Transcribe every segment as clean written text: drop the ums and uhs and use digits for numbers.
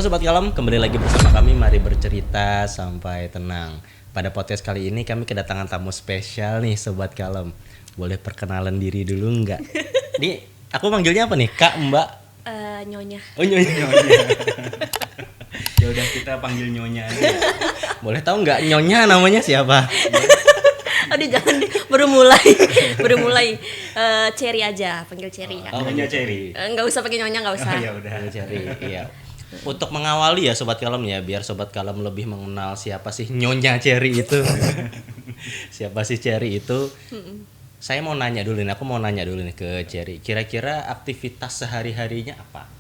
Sobat Kalem, kembali lagi bersama kami Mari Bercerita Sampai Tenang. Pada podcast kali ini kami kedatangan tamu spesial nih Sobat Kalem. Boleh perkenalan diri dulu nggak? Nih, aku manggilnya apa nih? Kak, Mbak? Nyonya. Oh, Nyonya. Ya udah kita panggil Nyonya aja. Boleh tahu nggak Nyonya namanya siapa? Aduh jangan deh, baru mulai. Cherry aja, panggil Cherry. Oh, Nyonya Cherry. Nggak usah pakai Nyonya, nggak usah. Oh ya udah. Cari, iya. Untuk mengawali ya Sobat Kalem ya, biar Sobat Kalem lebih mengenal siapa sih Nyonya Cherry itu. Siapa sih Cherry itu? Saya mau nanya dulu nih, aku mau nanya dulu nih ke Cherry. Kira-kira aktivitas sehari-harinya apa?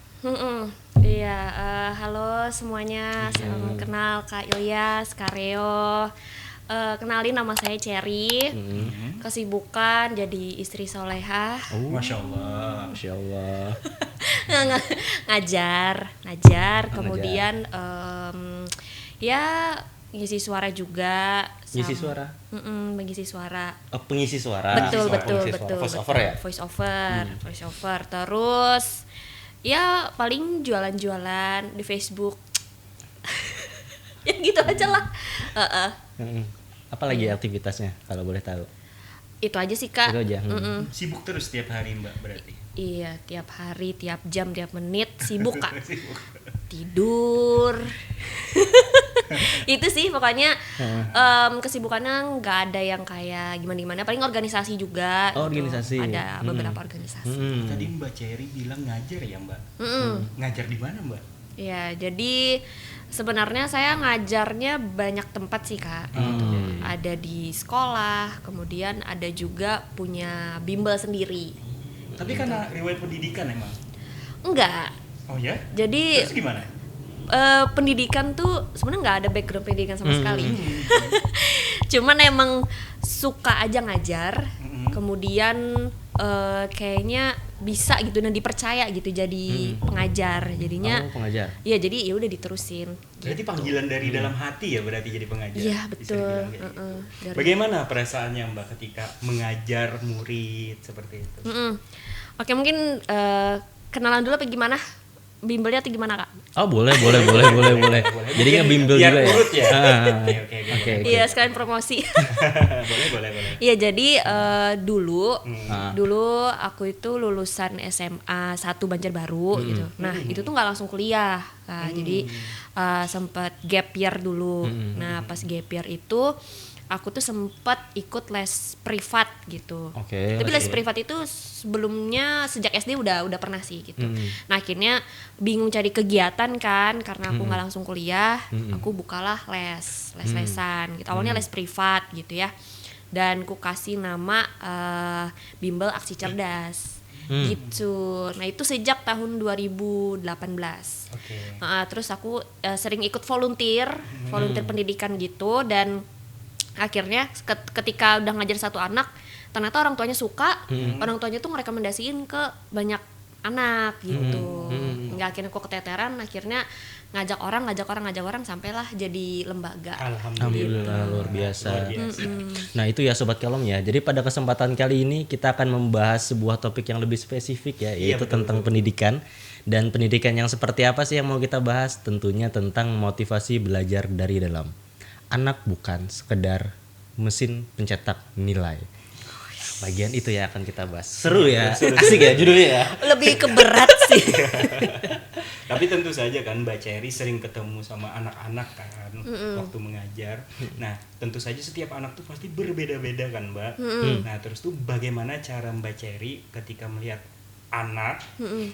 Iya, halo semuanya, salam kenal Kak Ilyas, Kak Reo. Kenalin nama saya Cherry. Kesibukan jadi istri solehah. Masya Allah. Masya Allah. ngajar. Kemudian ya ngisi suara juga. Ngisi suara? Mengisi suara. Oh, pengisi suara. Betul. Voice over ya? Voice over. Terus ya paling jualan-jualan di Facebook. Ya gitu aja lah. Apa lagi aktivitasnya kalau boleh tahu? Itu aja sih Kak. Itu aja. Sibuk terus tiap hari Mbak berarti. Iya, tiap hari, tiap jam, tiap menit sibuk Kak. Sibuk. Tidur. Itu sih pokoknya kesibukannya nggak ada yang kayak gimana-gimana. Paling organisasi juga. Oh, gitu. organisasi. Ada beberapa organisasi. Tadi Mbak Cherry bilang ngajar ya Mbak. Ngajar di mana Mbak? Ya, jadi sebenarnya saya ngajarnya banyak tempat sih Kak. Gitu. Ada di sekolah, kemudian ada juga punya bimbel sendiri. Tapi karena riwayat pendidikan emang. Enggak. Oh ya? Jadi Terus gimana? pendidikan tuh sebenarnya nggak ada background pendidikan sama sekali. Cuman emang suka aja ngajar. Kemudian kayaknya bisa gitu dan dipercaya gitu jadi pengajar. Jadinya Oh, pengajar. ya jadi ya udah diterusin. Berarti panggilan dari dalam hati ya berarti jadi pengajar. Iya, Bisa betul. dibilang kayak gitu. Dari- Bagaimana perasaannya Mbak ketika mengajar murid seperti itu? Oke, mungkin kenalan dulu apa gimana? Bimbelnya atau gimana Kak? Oh, boleh. Jadi ngebimbel Biar juga ya. urut ya. Oke. Oke. Iya, sekalian promosi. Boleh. Iya, jadi dulu aku itu lulusan SMA 1 Banjarbaru gitu. Nah, itu tuh nggak langsung kuliah. Nah, jadi sempat gap year dulu. Nah, pas gap year itu aku tuh sempat ikut les privat gitu. Oke, Tapi les les privat itu sebelumnya sejak SD udah pernah sih gitu. Nah, akhirnya bingung cari kegiatan kan karena aku nggak langsung kuliah, aku bukalah les-lesan gitu. Awalnya les privat gitu ya. Dan ku kasih nama Bimbel Aksi Cerdas. Gitu. Nah, itu sejak tahun 2018. Oke. Terus aku sering ikut volunteer pendidikan gitu, dan akhirnya ketika udah ngajar satu anak, ternyata orang tuanya suka, orang tuanya tuh ngerekomendasiin ke banyak anak gitu. Nggak, akhirnya aku keteteran, akhirnya ngajak orang sampailah jadi lembaga. Alhamdulillah, luar biasa. Nah, itu ya Sobat Kalem ya. Jadi pada kesempatan kali ini kita akan membahas sebuah topik yang lebih spesifik ya, yaitu tentang pendidikan. Dan pendidikan yang seperti apa sih yang mau kita bahas? Tentunya tentang motivasi belajar dari dalam. Anak bukan sekedar mesin pencetak nilai. Bagian itu ya akan kita bahas. Seru ya, asik ya judulnya ya. Lebih ke berat sih. Tapi tentu saja kan Mbak Cherry sering ketemu sama anak-anak kan waktu mengajar. Nah, tentu saja setiap anak tuh pasti berbeda-beda kan Mbak. Nah, terus tuh bagaimana cara Mbak Cherry ketika melihat anak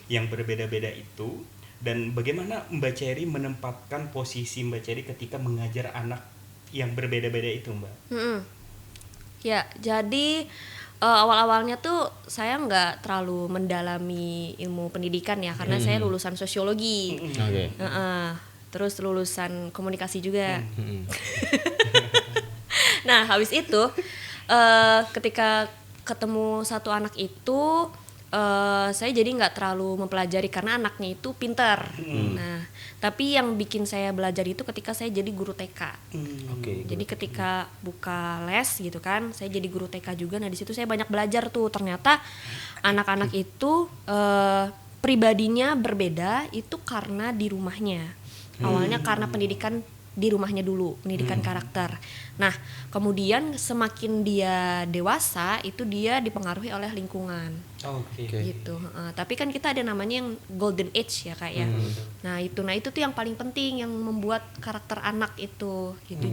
yang berbeda-beda itu, dan bagaimana Mbak Cherry menempatkan posisi Mbak Cherry ketika mengajar anak yang berbeda-beda itu Mbak? Ya, jadi awal-awalnya tuh saya nggak terlalu mendalami ilmu pendidikan ya, karena saya lulusan sosiologi. Oke. Terus lulusan komunikasi juga. Nah, habis itu ketika ketemu satu anak itu saya jadi nggak terlalu mempelajari karena anaknya itu pintar. Nah, tapi yang bikin saya belajar itu ketika saya jadi guru TK. Oke. Jadi ketika buka les gitu kan, saya jadi guru TK juga. Nah, di situ saya banyak belajar tuh. Ternyata anak-anak itu pribadinya berbeda itu karena di rumahnya. Awalnya karena pendidikan di rumahnya dulu, pendidikan karakter. Nah, kemudian semakin dia dewasa itu dia dipengaruhi oleh lingkungan. Oke. Gitu. Tapi kan kita ada namanya yang golden age ya Kak ya. Nah itu tuh yang paling penting yang membuat karakter anak itu gitu.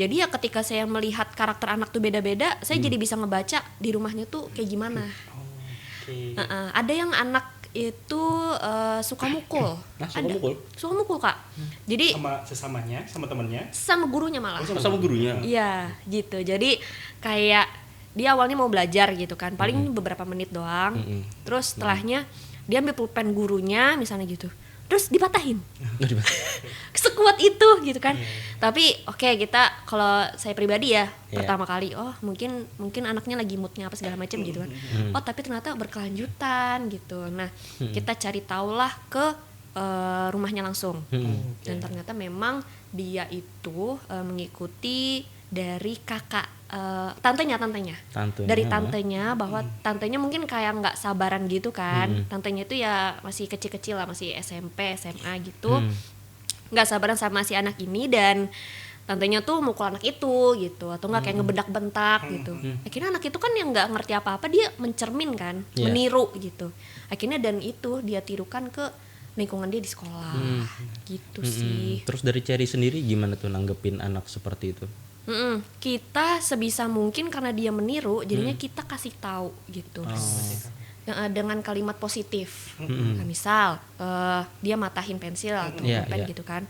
Jadi ya ketika saya melihat karakter anak tuh beda-beda, saya jadi bisa ngebaca di rumahnya tuh kayak gimana. Oke. Ada yang anak itu suka mukul. Nah, suka mukul? Suka mukul Kak. Jadi Sama sesamanya, sama temennya. sama gurunya malah. Sama gurunya. Iya gitu. Jadi kayak dia awalnya mau belajar gitu kan, paling beberapa menit doang. Terus setelahnya dia ambil pulpen gurunya misalnya gitu, terus dipatahin. Sekuat itu gitu kan. Tapi oke, kita kalau saya pribadi ya pertama kali mungkin anaknya lagi moodnya apa segala macam gitu kan. Oh tapi ternyata berkelanjutan gitu. Nah kita cari taulah ke rumahnya langsung. Dan ternyata memang dia itu mengikuti dari kakak tantenya dari tantenya, bahwa tantenya mungkin kayak nggak sabaran gitu kan. Tantenya itu ya masih kecil-kecil lah, masih SMP SMA gitu, nggak sabaran sama si anak ini, dan tantenya tuh mukul anak itu gitu, atau nggak kayak ngebentak-bentak gitu. Akhirnya anak itu kan yang nggak ngerti apa-apa, dia mencermin kan, meniru gitu. Akhirnya dan itu dia tirukan ke lingkungan dia di sekolah gitu sih. Terus dari Cherry sendiri gimana tuh nanggepin anak seperti itu? Kita sebisa mungkin karena dia meniru, jadinya kita kasih tahu gitu. Dengan kalimat positif. Nah, misal dia matahin pensil atau pulpen gitu kan.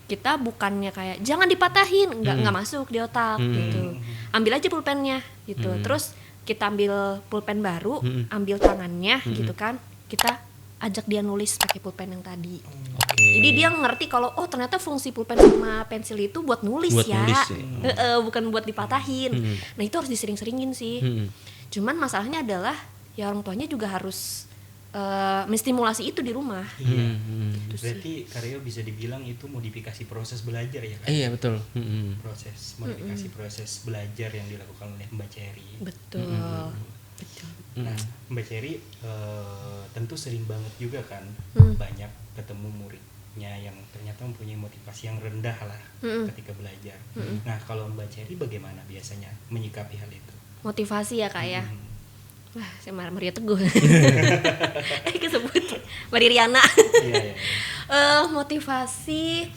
Kita bukannya kayak jangan dipatahin, nggak masuk di otak gitu. Ambil aja pulpennya gitu. Terus kita ambil pulpen baru, ambil tangannya gitu kan. Kita ajak dia nulis pakai pulpen yang tadi. Jadi dia ngerti kalau ternyata fungsi pulpen sama pensil itu buat nulis bukan buat dipatahin. Nah itu harus disering-seringin sih. Cuman masalahnya adalah ya orang tuanya juga harus menstimulasi itu di rumah. Gitu. Berarti Karyo bisa dibilang itu modifikasi proses belajar ya kan? Iya betul. Proses modifikasi proses belajar yang dilakukan oleh Mbak Cherry. Betul. Betul. Nah, Mbak Cherry tentu sering banget juga kan banyak ketemu muridnya yang ternyata mempunyai motivasi yang rendah lah ketika belajar. Nah, kalau Mbak Cherry bagaimana biasanya menyikapi hal itu? Motivasi ya Kak ya. Wah, saya Maria Teguh. Kesebut Maria Riana. Iya. Motivasi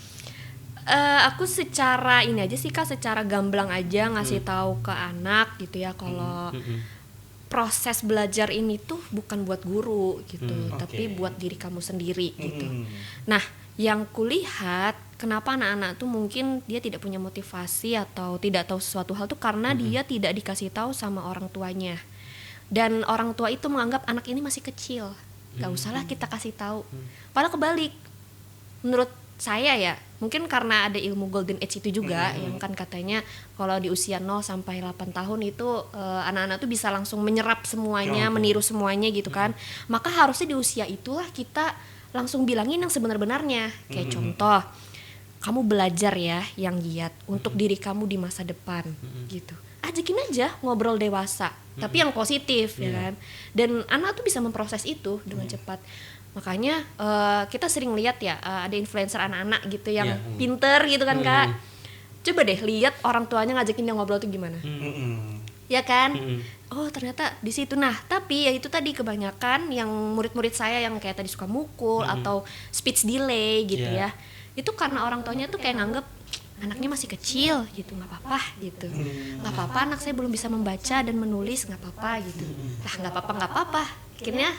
aku secara ini aja sih Kak, secara gamblang aja ngasih tahu ke anak gitu ya kalau proses belajar ini tuh bukan buat guru gitu, tapi buat diri kamu sendiri gitu. Nah, yang kulihat kenapa anak-anak tuh mungkin dia tidak punya motivasi atau tidak tahu sesuatu hal tuh karena dia tidak dikasih tahu sama orang tuanya. Dan orang tua itu menganggap anak ini masih kecil, gak usahlah kita kasih tahu. Padahal kebalik, menurut saya ya, mungkin karena ada ilmu golden age itu juga yang kan katanya kalau di usia 0 sampai 8 tahun itu anak-anak tuh bisa langsung menyerap semuanya, meniru semuanya gitu kan. Maka harusnya di usia itulah kita langsung bilangin yang sebenar-benarnya. Kayak contoh, kamu belajar ya yang giat untuk diri kamu di masa depan gitu. Ajakin aja ngobrol dewasa, tapi yang positif ya kan. Dan anak tuh bisa memproses itu dengan cepat. Makanya kita sering lihat ya ada influencer anak-anak gitu yang pinter gitu kan Kak. Coba deh lihat orang tuanya ngajakin dia ngobrol tuh gimana. Ya kan? Oh ternyata di situ. Nah tapi ya itu tadi kebanyakan yang murid-murid saya yang kayak tadi suka mukul atau speech delay gitu ya. Itu karena orang tuanya tuh kayak nganggep anaknya masih kecil gitu, nggak apa-apa gitu. Nggak apa-apa anak saya belum bisa membaca dan menulis, nggak apa-apa gitu. Lah nggak apa-apa. Akhirnya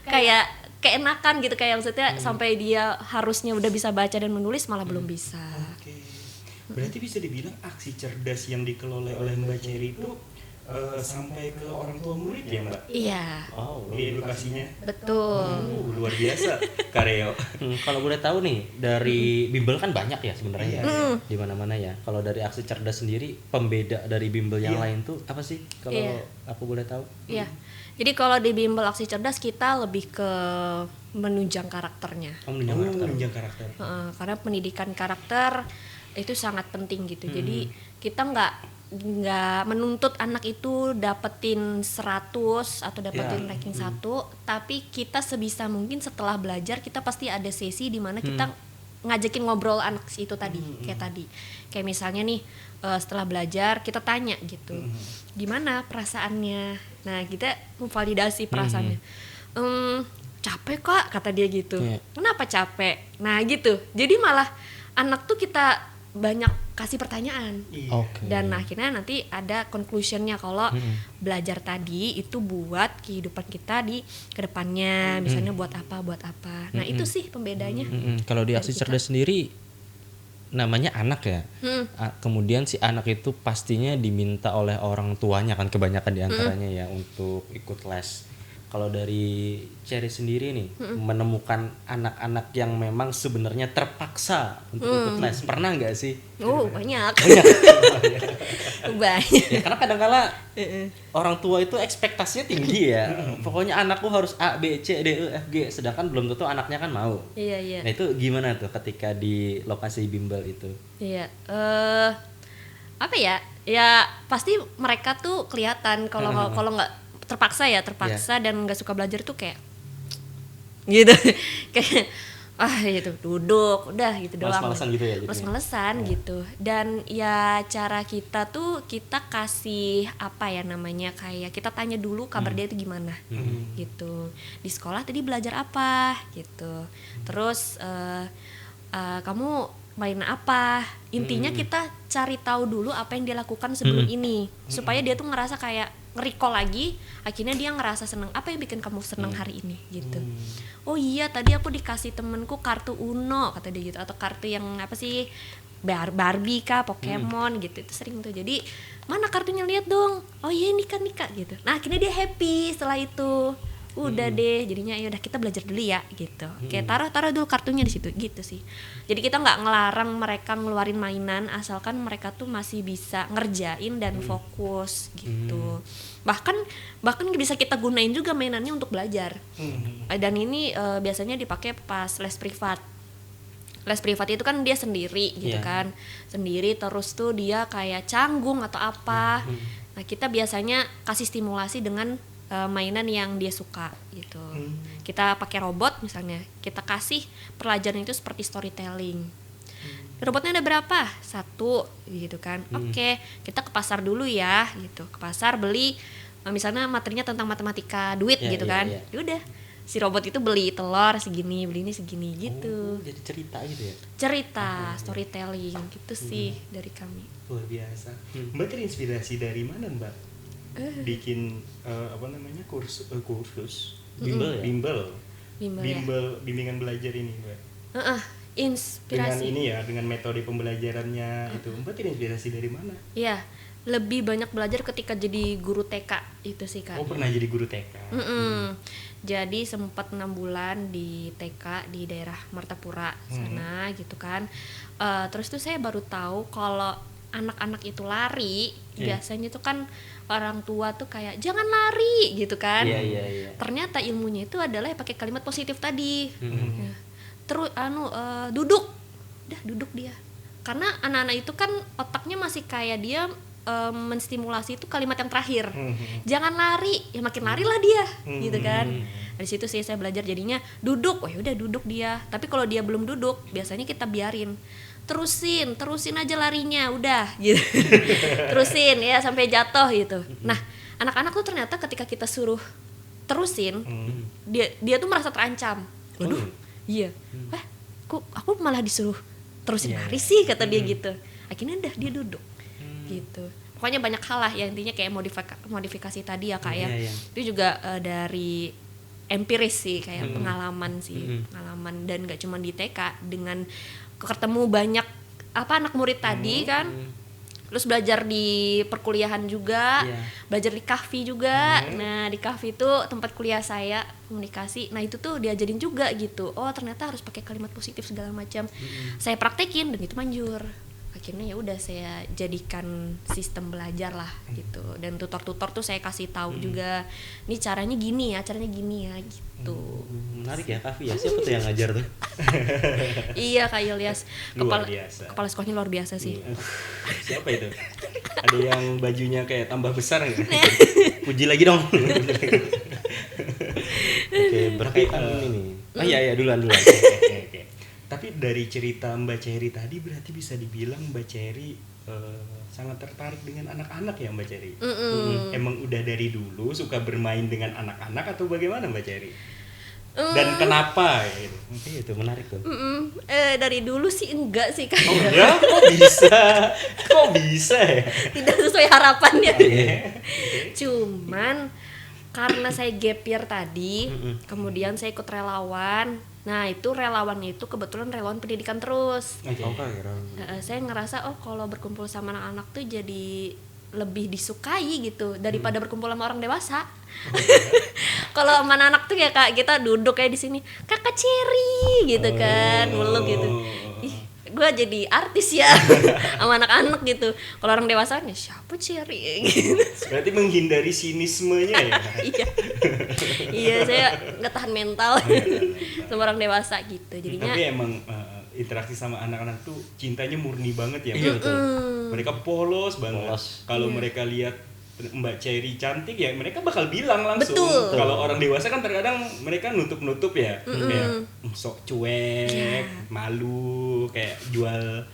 kayak keenakan gitu, kayak maksudnya sampai dia harusnya udah bisa baca dan menulis malah belum bisa. Berarti bisa dibilang aksi cerdas yang dikelola oleh Mbak Cherry itu sampai ke orang tua murid ya Mbak? Iya. Di edukasinya. Betul. Luar biasa Karyo. Kalau boleh tahu nih dari bimbel kan banyak ya sebenarnya di mana-mana ya. Kalau dari aksi cerdas sendiri pembeda dari bimbel yang lain tuh apa sih? Kalau aku boleh tahu? Iya. Jadi kalau di bimbel aksi cerdas kita lebih ke menunjang karakternya. Menunjang karakter. Karena pendidikan karakter itu sangat penting gitu. Jadi kita nggak menuntut anak itu dapetin 100 atau dapetin ranking 1, tapi kita sebisa mungkin setelah belajar kita pasti ada sesi di mana kita ngajakin ngobrol anak itu tadi, kayak misalnya nih setelah belajar kita tanya gitu, gimana perasaannya. Nah kita memvalidasi perasaannya. Capek kak, kata dia gitu. Kenapa capek? Nah gitu, jadi malah anak tuh kita banyak kasih pertanyaan, dan akhirnya nanti ada conclusionnya kalau belajar tadi itu buat kehidupan kita di kedepannya, misalnya buat apa. Nah itu sih pembedanya. Kalau di aksi cerdas sendiri namanya anak ya, kemudian si anak itu pastinya diminta oleh orang tuanya kan kebanyakan diantaranya ya untuk ikut les. Kalau dari Cherry sendiri nih, menemukan anak-anak yang memang sebenarnya terpaksa untuk ikut les, pernah nggak sih? Banyak. Banyak. Ya, karena kadang-kala orang tua itu ekspektasinya tinggi ya. Pokoknya anakku harus A, B, C, D, E, F, G, sedangkan belum tentu anaknya kan mau. Iya. Nah itu gimana tuh ketika di lokasi bimbel itu? Iya. Apa ya? Ya pasti mereka tuh kelihatan kalau nggak terpaksa dan nggak suka belajar tuh kayak gitu. Kayak gitu duduk udah gitu doang, males-malesan gitu ya, males-malesan gitu. Dan ya cara kita tuh kita kasih apa ya namanya, kayak kita tanya dulu kabar dia itu gimana gitu, di sekolah tadi belajar apa gitu, terus kamu main apa, intinya kita cari tahu dulu apa yang dia lakukan sebelum ini, supaya dia tuh ngerasa kayak nge-recall lagi, akhirnya dia ngerasa seneng. Apa yang bikin kamu seneng hari ini gitu. Oh iya tadi aku dikasih temenku kartu Uno, kata dia gitu, atau kartu yang apa sih, Barbie kah, Pokemon gitu, itu sering tuh. Jadi mana kartunya, lihat dong, oh iya ini kan Nika gitu. Nah akhirnya dia happy setelah itu. Udah deh, jadinya ya udah kita belajar dulu ya gitu. Kayak taruh dulu kartunya di situ gitu sih. Jadi kita nggak ngelarang mereka ngeluarin mainan asalkan mereka tuh masih bisa ngerjain dan fokus gitu. Bahkan bisa kita gunain juga mainannya untuk belajar. Dan ini biasanya dipakai pas les privat. Les privat itu kan dia sendiri gitu kan. Sendiri terus tuh dia kayak canggung atau apa. Nah, kita biasanya kasih stimulasi dengan mainan yang dia suka gitu. Kita pakai robot misalnya, kita kasih pelajaran itu seperti storytelling. Robotnya ada berapa? 1 gitu kan. Oke, kita ke pasar dulu ya gitu. Ke pasar beli misalnya materinya tentang matematika, duit gitu kan. Udah, si robot itu beli telur segini, beli ini segini gitu. Jadi cerita gitu ya. Cerita, storytelling gitu sih dari kami. Luar biasa. Mbak terinspirasi dari mana, Mbak? Bikin kursus bimbel bimbingan belajar ini, Mbak. Inspirasi dengan metode pembelajarannya itu, Mbak terinspirasi dari mana? Iya, lebih banyak belajar ketika jadi guru TK itu sih Kak. Oh, pernah jadi guru TK. Jadi sempat 6 bulan di TK di daerah Martapura sana gitu kan. Terus tuh saya baru tahu kalau anak-anak itu lari, biasanya tuh kan orang tua tuh kayak jangan lari gitu kan. Ternyata ilmunya itu adalah pakai kalimat positif tadi. Terus duduk, udah duduk dia. Karena anak-anak itu kan otaknya masih kayak dia menstimulasi itu kalimat yang terakhir. Jangan lari, ya makin larilah dia, gitu kan. Dari situ sih saya belajar jadinya duduk. Oh ya udah duduk dia. Tapi kalau dia belum duduk, biasanya kita biarin. Terusin aja larinya, udah gitu. Terusin ya sampai jatuh gitu. Nah, anak-anak tuh ternyata ketika kita suruh terusin, dia tuh merasa terancam. Waduh, iya. Kok aku malah disuruh terusin lari sih, kata dia gitu. Akhirnya udah dia duduk. Gitu. Pokoknya banyak hal lah ya, intinya kayak modifikasi tadi ya Kak ya. Itu juga dari empiris sih, kayak pengalaman sih, pengalaman. Dan gak cuma di TK, dengan ketemu banyak anak murid tadi kan, terus belajar di perkuliahan juga, belajar di kahfi juga. Nah di kahfi itu tempat kuliah saya komunikasi, nah itu tuh diajarin juga gitu, oh ternyata harus pakai kalimat positif segala macam. Saya praktekin dan itu manjur. Akhirnya ya udah saya jadikan sistem belajar lah gitu, dan tutor-tutor tuh saya kasih tahu juga, nih caranya gini ya gitu. Menarik ya Kavi ya, siapa tuh yang ngajar tuh? Iya Kak Ilyas, kepala sekolahnya luar biasa sih. Siapa itu? Ada yang bajunya kayak tambah besar nggak? Puji lagi dong. Oke, berkaitan ini nih. Iya duluan. Oke. Tapi tapi dari cerita Mbak Cherry tadi berarti bisa dibilang Mbak Cherry sangat tertarik dengan anak-anak ya Mbak Cherry. Emang udah dari dulu suka bermain dengan anak-anak atau bagaimana Mbak Cherry? Dan kenapa gitu? Itu menarik tuh. Dari dulu sih enggak sih Oh kayaknya. ya, kok bisa ya? Tidak sesuai harapannya. Okay. Cuman karena saya gap year tadi, kemudian saya ikut relawan. Nah itu relawannya itu kebetulan relawan pendidikan terus. Okay. Saya ngerasa kalau berkumpul sama anak-anak tuh jadi lebih disukai gitu daripada berkumpul sama orang dewasa. Kalau sama anak tuh ya kak, kita duduk kayak di sini, Kakak Cherry gitu kan, meluk gitu. Ih, gue jadi artis ya sama anak-anak gitu. Kalau orang dewasa nih siapa Cherry gitu. Berarti menghindari sinismenya ya. Iya, saya nggak tahan mental sama orang dewasa gitu. Jadinya tapi emang interaksi sama anak-anak tuh cintanya murni banget ya. Iya betul. Mereka polos banget. Kalau mereka lihat Mbak Cherry cantik ya mereka bakal bilang langsung. Betul. Kalau orang dewasa kan terkadang mereka nutup-nutup ya, kayak sok cuek, malu, kayak jual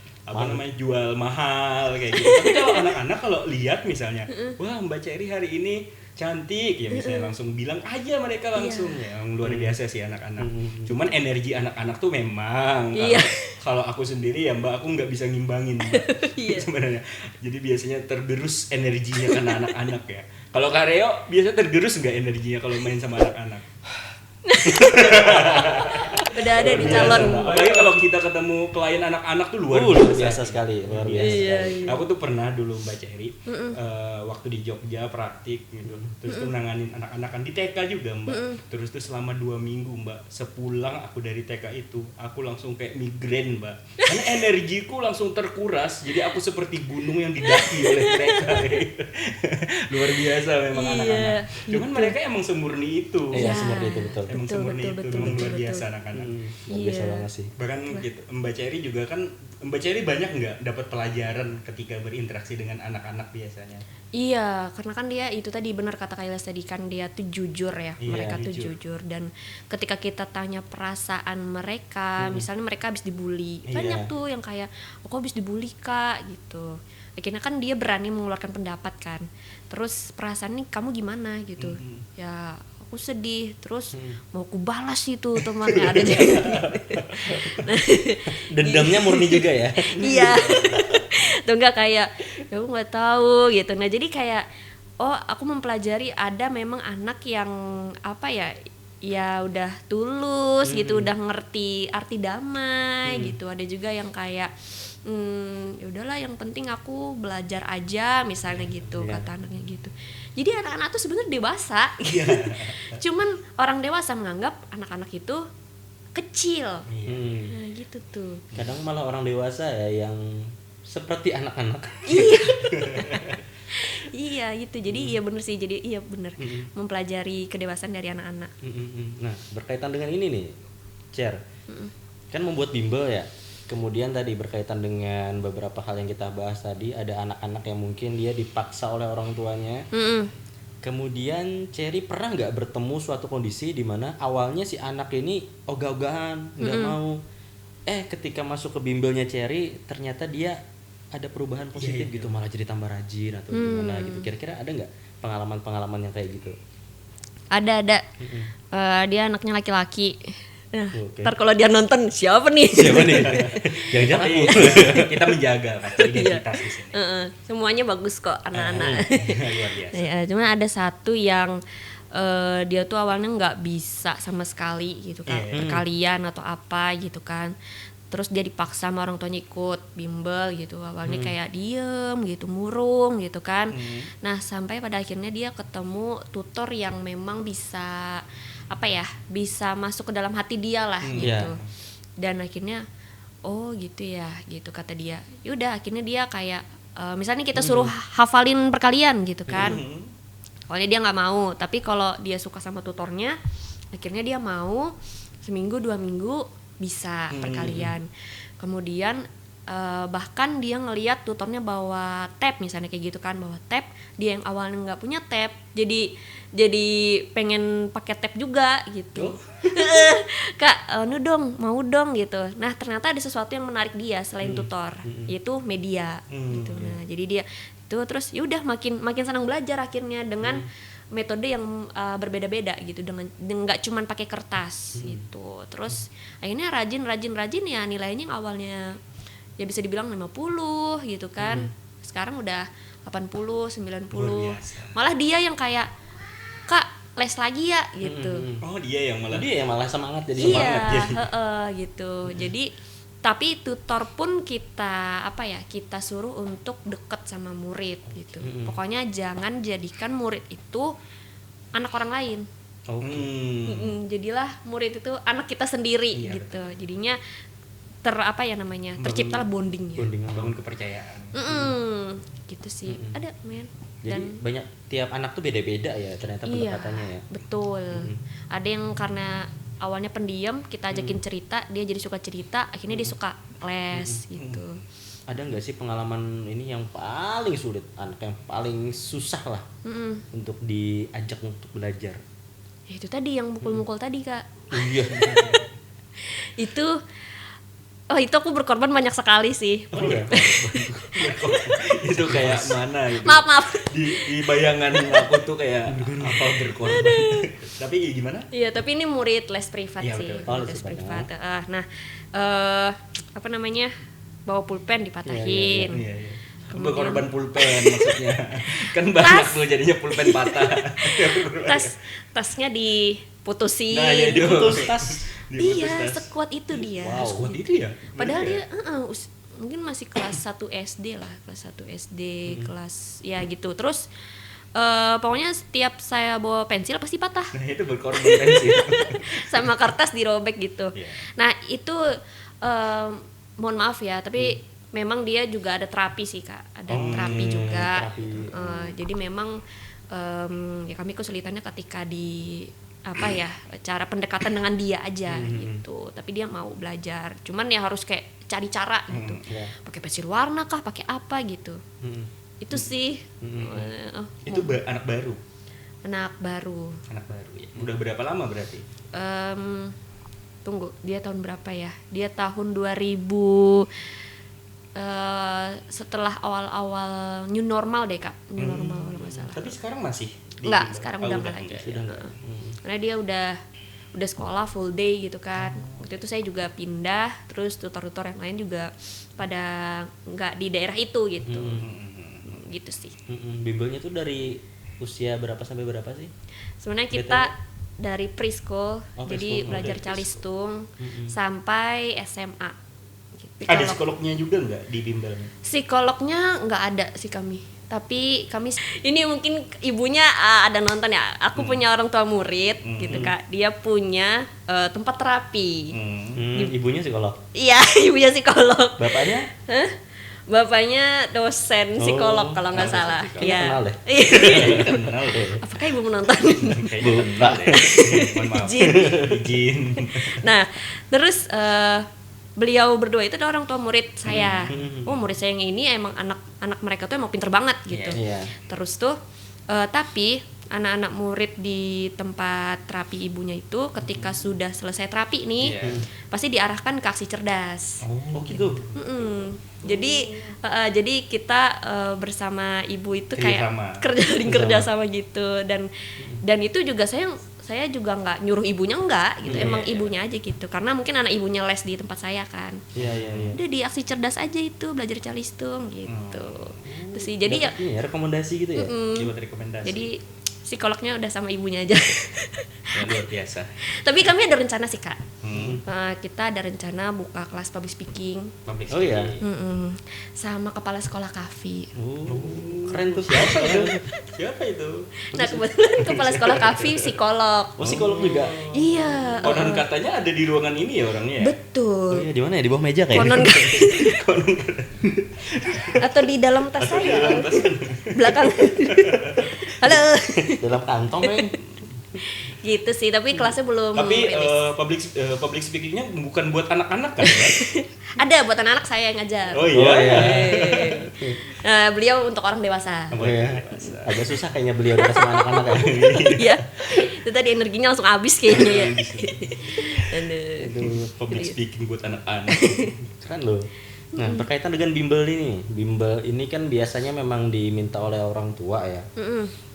jual mahal kayak gitu. Tapi kalau anak-anak kalau lihat misalnya, wah Mbak Cherry hari ini cantik ya misalnya langsung bilang aja mereka langsung ya, yang luar biasa sih anak-anak. Cuman energi anak-anak tuh memang kalau aku sendiri ya Mbak, aku nggak bisa ngimbangin sebenarnya. Jadi biasanya tergerus energinya karena anak-anak ya. Kalau Kareo biasa tergerus nggak energinya kalau main sama anak-anak? udah ada di calon. Apalagi kalau kita ketemu klien anak-anak tuh luar biasa sekali, luar biasa. Iya. Aku tuh pernah dulu Mbak Cherry waktu di Jogja praktik gitu. Terus tuh nanganin anak-anak kan di TK juga Mbak. Terus tuh selama 2 minggu Mbak, sepulang aku dari TK itu, aku langsung kayak migrain Mbak. Karena energiku langsung terkuras. Jadi aku seperti gunung yang didaki oleh mereka. Luar biasa memang anak-anak. Cuman mereka emang semurni itu. Iya, semurni itu betul. Emang semurni itu, memang luar biasa anak-anak. Luar biasa banget sih. Bahkan gitu, Mbak Cherry juga kan, Mbak Cherry banyak nggak dapat pelajaran ketika berinteraksi dengan anak-anak biasanya? Iya, karena kan dia itu tadi benar kata Kailas tadi kan dia tuh jujur ya, mereka tuh jujur dan ketika kita tanya perasaan mereka, misalnya mereka habis dibully, banyak tuh yang kayak, kok habis dibully kak gitu. Akhirnya kan dia berani mengeluarkan pendapat kan, terus perasaan nih kamu gimana gitu, ya aku sedih, terus mau aku balas itu temannya ada juga. Dendamnya murni juga ya. Iya. Tuh enggak kayak ya aku nggak tahu gitu. Nah jadi kayak aku mempelajari ada memang anak yang apa ya udah tulus gitu, udah ngerti arti damai gitu. Ada juga yang kayak ya udahlah yang penting aku belajar aja misalnya gitu, kata anaknya gitu. Jadi anak-anak tuh sebenarnya dewasa. Cuman orang dewasa menganggap anak-anak itu kecil. Nah, gitu tuh. Kadang malah orang dewasa ya yang seperti anak-anak. Iya. Iya gitu. Jadi iya bener sih. Jadi iya bener. Mempelajari kedewasaan dari anak-anak. Nah, berkaitan dengan ini nih, Cher. Kan membuat bimbel ya. Kemudian tadi berkaitan dengan beberapa hal yang kita bahas tadi, ada anak-anak yang mungkin dia dipaksa oleh orang tuanya. Kemudian Cherry pernah nggak bertemu suatu kondisi di mana awalnya si anak ini ogah-ogahan, nggak mau. Ketika masuk ke bimbelnya Cherry, ternyata dia ada perubahan positif gitu, malah jadi tambah rajin atau gimana gitu. Kira-kira ada nggak pengalaman-pengalaman yang kayak gitu? Ada. Dia anaknya laki-laki. Nah, ntar kalau dia nonton siapa nih? Jangan-jangan aku. Kita menjaga pasti identitas di sini. Semuanya bagus kok anak-anak. Luar biasa. Ya, cuman ada satu yang dia tuh awalnya nggak bisa sama sekali gitu kan, perkalian atau apa gitu kan. Terus dia dipaksa sama orang tuanya ikut bimbel gitu. Awalnya kayak diem gitu, murung gitu kan. Nah, sampai pada akhirnya dia ketemu tutor yang memang bisa bisa masuk ke dalam hati dia lah gitu. Dan akhirnya gitu ya gitu kata dia. Yaudah akhirnya dia kayak misalnya kita suruh hafalin perkalian gitu kan. Awalnya dia nggak mau, tapi kalau dia suka sama tutornya, akhirnya dia mau seminggu 2 minggu bisa perkalian. Kemudian bahkan dia ngelihat tutornya bawa tab misalnya kayak gitu kan, bawa tab, dia yang awalnya nggak punya tab jadi pengen pakai tab juga gitu. Kak, anu dong, mau dong gitu. Nah ternyata ada sesuatu yang menarik dia selain tutor, yaitu media gitu. Nah jadi dia itu terus ya udah makin senang belajar akhirnya dengan metode yang berbeda-beda gitu, dengan nggak cuman pakai kertas gitu. Terus akhirnya rajin ya, nilainya yang awalnya ya bisa dibilang 50 gitu kan. Sekarang udah 80, 90. Malah dia yang kayak, Kak, les lagi ya gitu. Oh, dia yang malah semangat jadi semangat. Gitu. Jadi tapi tutor pun kita kita suruh untuk deket sama murid gitu. Pokoknya jangan jadikan murid itu anak orang lain. Jadilah murid itu anak kita sendiri gitu. Jadinya terciptalah bondingnya. Bangun kepercayaan. Gitu sih. Ada men. Jadi banyak, tiap anak tuh beda-beda ya ternyata pendekatannya ya. Betul. Ada yang karena awalnya pendiam, kita ajakin cerita, dia jadi suka cerita, akhirnya dia suka les gitu. Ada nggak sih pengalaman ini yang paling sulit, anak yang paling susah lah untuk diajak untuk belajar? Ya, itu tadi yang mukul-mukul tadi, Kak. Iya. Itu aku berkorban banyak sekali sih. Itu kayak mana gitu. Maaf. Di bayangan aku tuh kayak apa berkorban. Tapi gimana? Iya, tapi ini murid les privat ya, sih. les privat. Bawa pulpen dipatahin. Iya. Berkorban pulpen maksudnya. Kan banyak tuh jadinya pulpen patah. Tasnya diputusin. Nah, ya diputus tas. Iya, sekuat itu dia. Wow, sekuat itu ya. Padahal dia mungkin masih kelas 1 SD lah, kelas 1 SD, kelas ya gitu. Terus pokoknya setiap saya bawa pensil pasti patah. Nah, itu berkorban pensil. Sama kertas dirobek gitu. Yeah. Nah, itu mohon maaf ya, tapi memang dia juga ada terapi sih, Kak. Ada terapi juga. Jadi memang ya kami kesulitannya ketika di cara pendekatan dengan dia aja gitu. Tapi dia mau belajar. Cuman ya harus kayak cari cara gitu. Pakai pensil warna kah, pakai apa gitu. Itu sih. Itu anak baru. Anak baru Ya. Udah berapa lama berarti? Tunggu, dia tahun berapa ya? Dia tahun 2000 setelah awal-awal new normal deh, Kak. New normal kalau nggak salah. Tapi sekarang masih? Enggak, sekarang udah nggak lagi. Karena dia udah sekolah full day gitu kan. Waktu itu saya juga pindah, terus tutor-tutor yang lain juga pada nggak di daerah itu gitu. Gitu sih. Bimbelnya tuh dari usia berapa sampai berapa sih? Sebenarnya kita dari preschool, jadi belajar calistung sampai SMA. Gitu. Ada psikolognya juga nggak di bimbelnya? Psikolognya nggak ada sih kami. Tapi kami ini mungkin ibunya ada nonton ya. Aku punya orang tua murid gitu, Kak. Dia punya tempat terapi. Ibunya psikolog? Iya, ibunya psikolog. Bapaknya? Bapaknya dosen psikolog kalau nggak salah. Iya. Kenal deh. Kenal deh. Apakah ibu menonton? Bukan. Mohon maaf. Izin. Nah, terus beliau berdua itu adalah orang tua murid saya. Murid saya yang ini emang anak mereka tuh emang pinter banget gitu. Terus tuh tapi anak-anak murid di tempat terapi ibunya itu ketika sudah selesai terapi nih pasti diarahkan ke aksi cerdas. Oh gitu. Jadi kita bersama ibu itu kayak kerja sama gitu, dan itu juga saya juga nggak nyuruh ibunya, enggak gitu. Emang ibunya aja gitu, karena mungkin anak ibunya les di tempat saya kan. Udah di aksi cerdas aja itu belajar calistung gitu. Terus sih jadi rekomendasi gitu ya. Buat rekomendasi. Jadi psikolognya udah sama ibunya aja. Ya, luar biasa. Tapi kami ada rencana sih, Kak. Kita ada rencana buka kelas public speaking. Oh iya. Sama kepala sekolah KAFI. Keren tuh. Siapa itu? Nah, kebetulan kepala sekolah KAFI psikolog. Oh, psikolog juga. Iya. Konon katanya ada di ruangan ini ya orangnya. Betul. Oh iya, di mana ya? Di bawah meja kayaknya. Konon atau di dalam tas saya. Belakang. Halo. Dalam kantong, men. Gitu sih, tapi kelasnya belum Tapi rilis. public speakingnya bukan buat anak-anak kan? Mbak? Ada buat anak-anak saya yang ngajar. Oh iya. Beliau untuk orang dewasa. Buat Iya. dewasa. Agak susah kayaknya beliau dekat sama anak-anak ya. Iya. Itu tadi energinya langsung habis kayaknya ya. Aduh. Public speaking buat anak-anak. Keren loh. Nah, berkaitan dengan bimbel ini. Bimbel ini kan biasanya memang diminta oleh orang tua ya.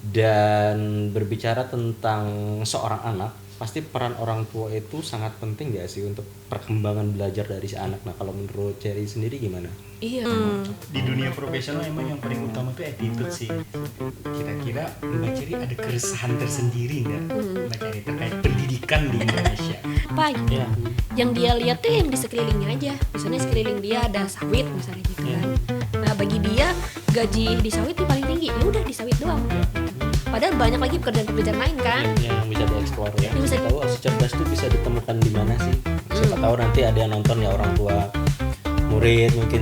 Dan berbicara tentang seorang anak, pasti peran orang tua itu sangat penting gak sih untuk perkembangan belajar dari si anak. Nah, kalau menurut Cherry sendiri gimana? Iya. Di dunia profesional emang yang paling utama tuh attitude sih. Kira-kira Mbak Cherry ada keresahan tersendiri nggak Mbak Cherry terkait pendidikan di Indonesia? Apa Ya. yang dia lihat tuh yang di sekelilingnya aja. Misalnya sekeliling dia ada sawit misalnya gitu kan. Nah, bagi dia gaji di sawit itu paling tinggi. Ya udah di sawit doang. Padahal banyak lagi pekerjaan-pekerjaan lain kan. Yang bisa dieksplor ya. Yang bisa- Tahu si cerdas tuh bisa ditemukan di mana sih? Siapa tahu nanti ada yang nonton ya, orang tua murid mungkin